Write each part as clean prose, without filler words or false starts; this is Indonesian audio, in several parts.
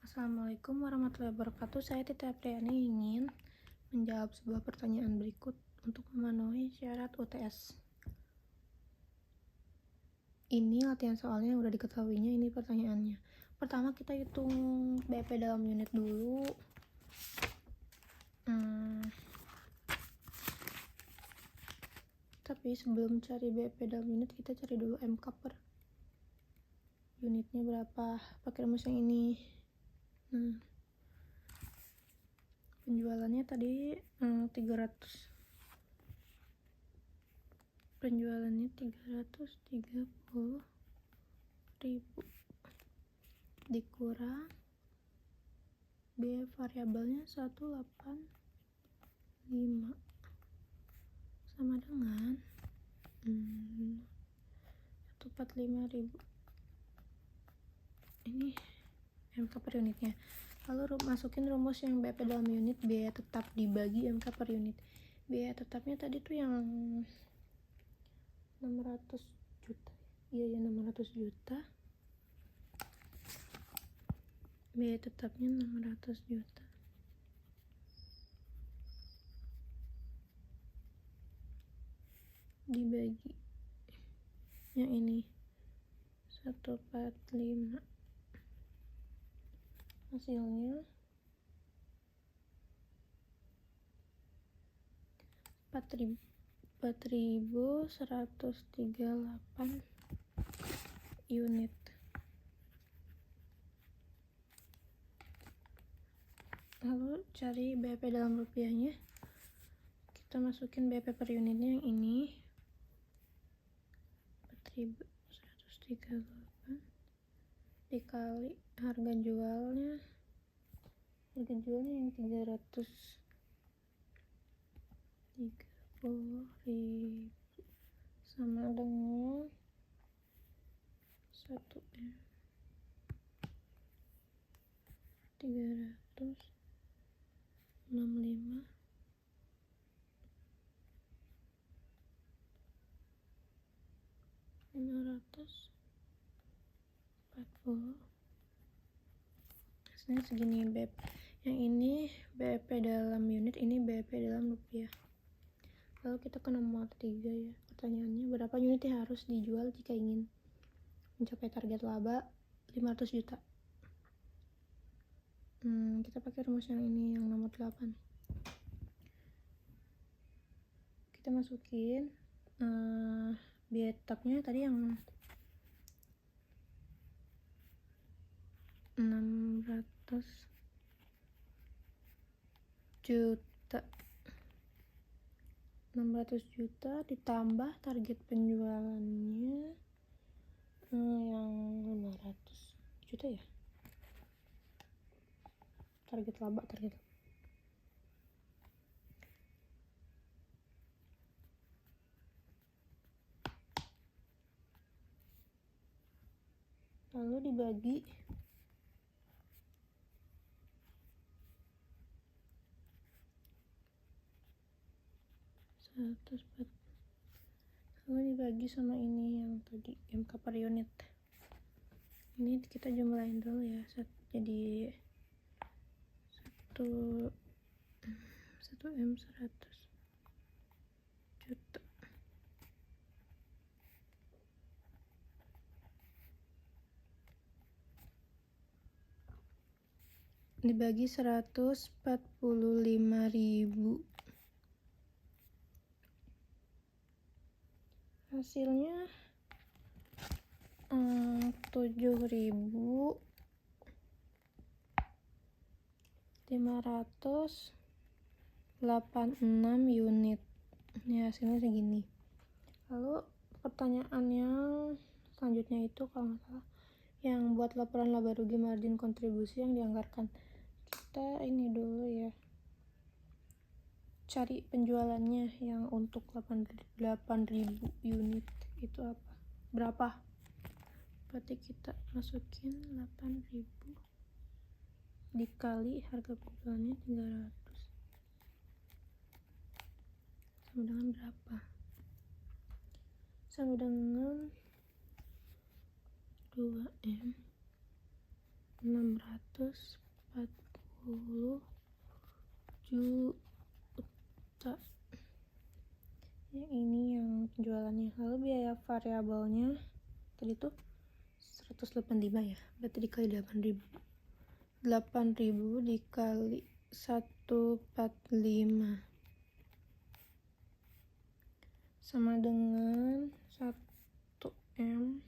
Assalamualaikum warahmatullahi wabarakatuh. Saya Titi Apriani ingin menjawab sebuah pertanyaan berikut untuk memenuhi syarat UTS. Ini latihan soalnya yang udah diketahuinya, ini pertanyaannya. Pertama kita hitung BP dalam unit dulu. Tapi sebelum cari BP dalam unit, kita cari dulu MK per unitnya berapa. Pakai rumus yang ini. Penjualannya tadi 300. Penjualannya 330.000 dikurang biaya variabelnya 185 sama dengan 145.000. Ini MK per unitnya. Lalu masukin rumus yang BP dalam unit, biaya tetap dibagi MK per unit. Biaya tetapnya tadi tuh yang 600 juta. Iya 600 juta. Biaya tetapnya 600 juta. Dibagi yang ini 145. Hasilnya 4.138 unit. Lalu cari BP dalam rupiahnya. Kita masukin BP per unitnya yang ini 4.138 dikali harga jualnya yang 330.000 sama dengan 1M 365 540. Hasilnya segini BP. Yang ini BP dalam unit, ini BP dalam rupiah. Lalu kita ke nomor 3 ya. Pertanyaannya, berapa unit yang harus dijual jika ingin mencapai target laba 500 juta? Kita pakai rumus yang ini, yang nomor 8. Kita masukin biaya tetapnya tadi yang 600 juta ditambah target penjualannya yang 500 juta ya. Target laba. Lalu dibagi 104. Lalu dibagi sama ini yang tadi MK per unit. Ini kita jumlahin dulu ya. Jadi 1M 100 juta. Dibagi 145.000. Hasilnya 7.586 unit. Ini hasilnya segini. Lalu pertanyaan yang selanjutnya itu kalau nggak salah yang buat laporan laba rugi margin kontribusi yang dianggarkan. Kita ini dulu ya, cari penjualannya yang untuk 8.000 unit itu berapa. Berarti kita masukin 8.000 dikali harga penjualannya 300 sama dengan berapa? Sama dengan 2M 640 juta. Ya, ini yang penjualannya. Lalu biaya variabelnya tadi tuh 185 ya, berarti dikali 8.000 dikali 145 sama dengan 1M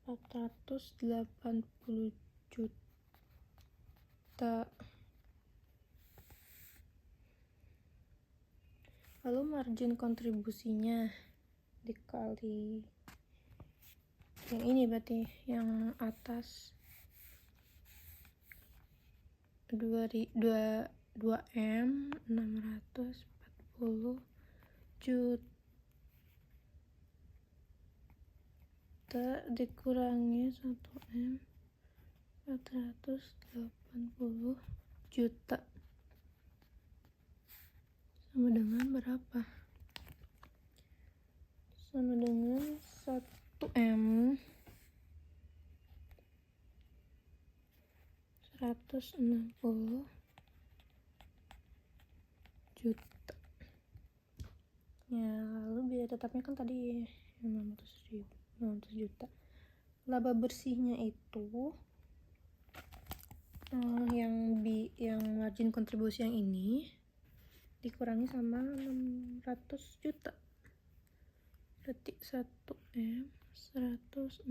480 juta. Lalu margin kontribusinya dikali yang ini, berarti yang atas 2M 640 juta dikurangi 1M 480 juta sama dengan berapa? Sama dengan 1M 160 juta. Ya, lalu biaya tetapnya kan tadi 600 juta. Laba bersihnya itu yang margin kontribusi yang ini dikurangi sama 600 juta, berarti 1M 160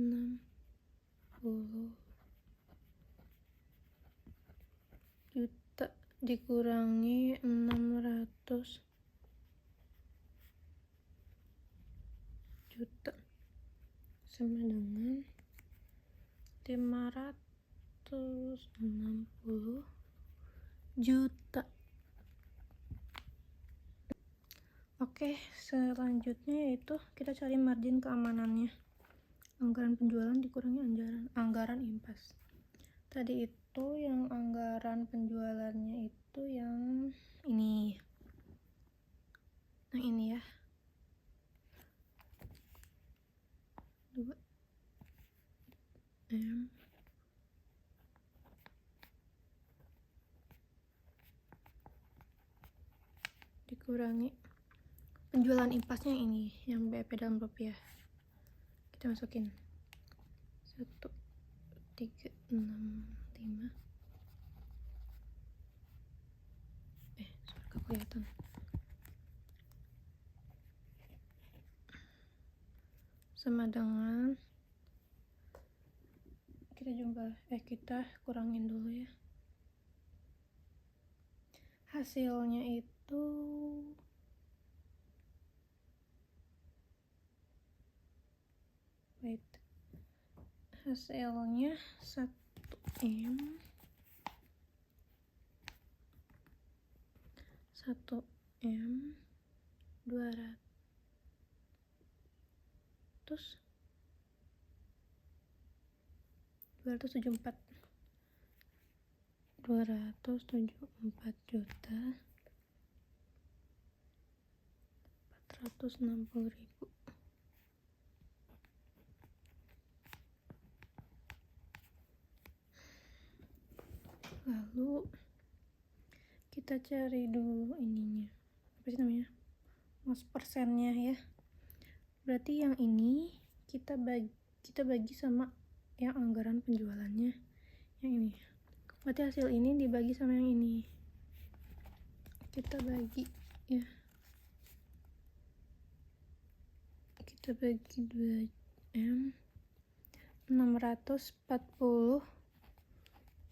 juta dikurangi 600 juta sama dengan 560 juta. Oke, selanjutnya yaitu kita cari margin keamanannya. Anggaran penjualan dikurangi anggaran impas. Tadi itu yang anggaran penjualannya itu yang ini. Nah, ini ya. 2M dikurangi penjualan impasnya ini, yang BEP dalam rupiah. Kita masukin 1365. Sorry, kelihatan. Sama dengan kita kurangin dulu ya. Hasilnya itu hasilnya 1M 274 juta 460.000. Lalu kita cari dulu ininya, apa sih namanya, mas persennya ya. Berarti yang ini kita bagi sama yang anggaran penjualannya yang ini. Berarti hasil ini dibagi sama yang ini, kita bagi ya, kita bagi 2M 640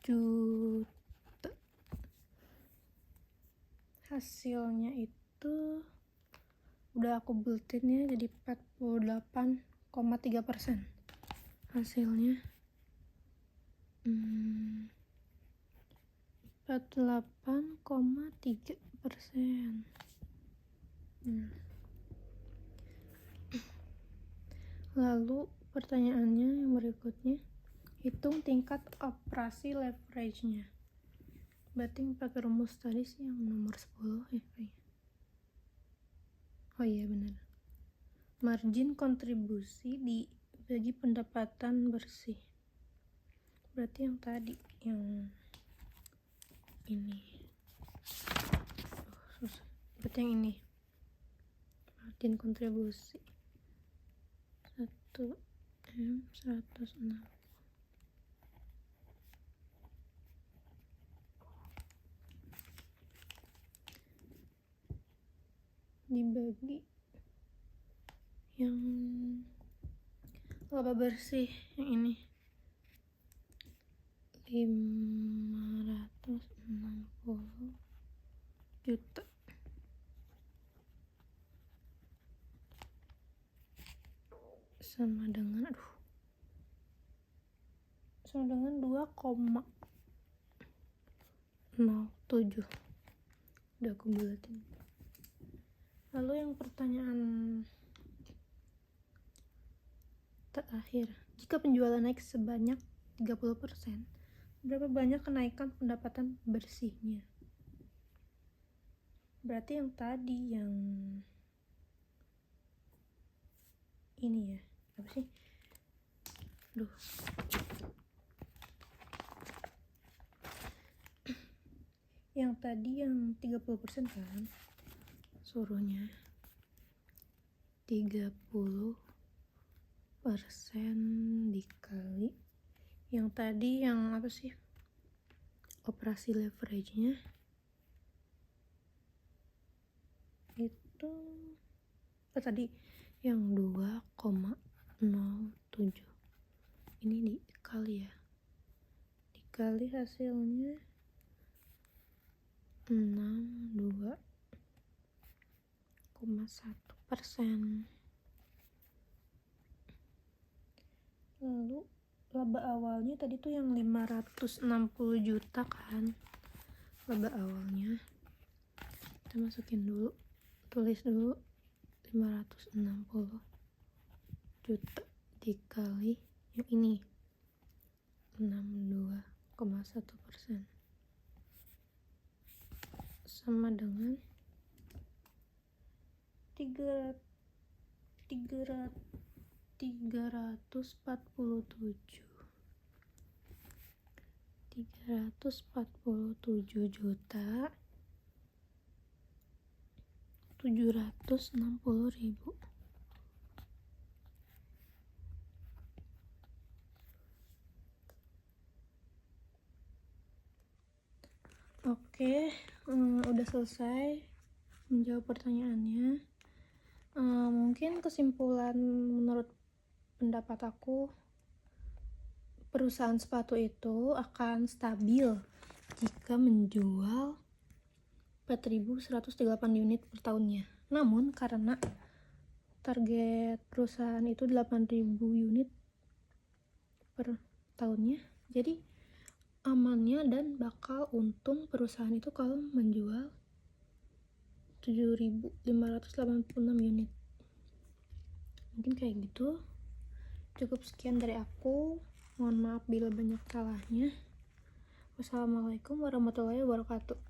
juta. Hasilnya itu udah aku buletin ya, jadi 48,3%. Hasilnya 48,3%. Lalu pertanyaannya yang berikutnya, hitung tingkat operasi leverage-nya. Berarti pakai rumus tadi sih yang nomor 10 ya. Oh iya benar. Margin kontribusi dibagi pendapatan bersih. berarti yang tadi yang ini susah. Berarti yang ini margin kontribusi 1M 106 dibagi yang laba bersih yang ini 560 juta sama dengan 2,07. Udah aku buletin. Lalu yang pertanyaan terakhir, jika penjualan naik sebanyak 30%, berapa banyak kenaikan pendapatan bersihnya? Berarti yang tadi yang ini ya, apa sih? Yang tadi yang 30% kan suruhnya 30% dikali yang tadi yang apa sih, operasi leverage-nya itu tadi yang 2,07. Ini dikali ya, dikali hasilnya 62,1%. Lalu laba awalnya tadi tuh yang 560 juta kan, laba awalnya kita masukin dulu, tulis dulu 560 juta dikali yang ini 62,1% sama dengan 347 juta 760.000. Oke, udah selesai menjawab pertanyaannya. Mungkin kesimpulan menurut pendapat aku, perusahaan sepatu itu akan stabil jika menjual 4.108 unit per tahunnya. Namun karena target perusahaan itu 8.000 unit per tahunnya, jadi amannya dan bakal untung perusahaan itu kalau menjual 7.586 unit. Mungkin kayak gitu. Cukup sekian dari aku. Mohon maaf bila banyak salahnya. Wassalamualaikum warahmatullahi wabarakatuh.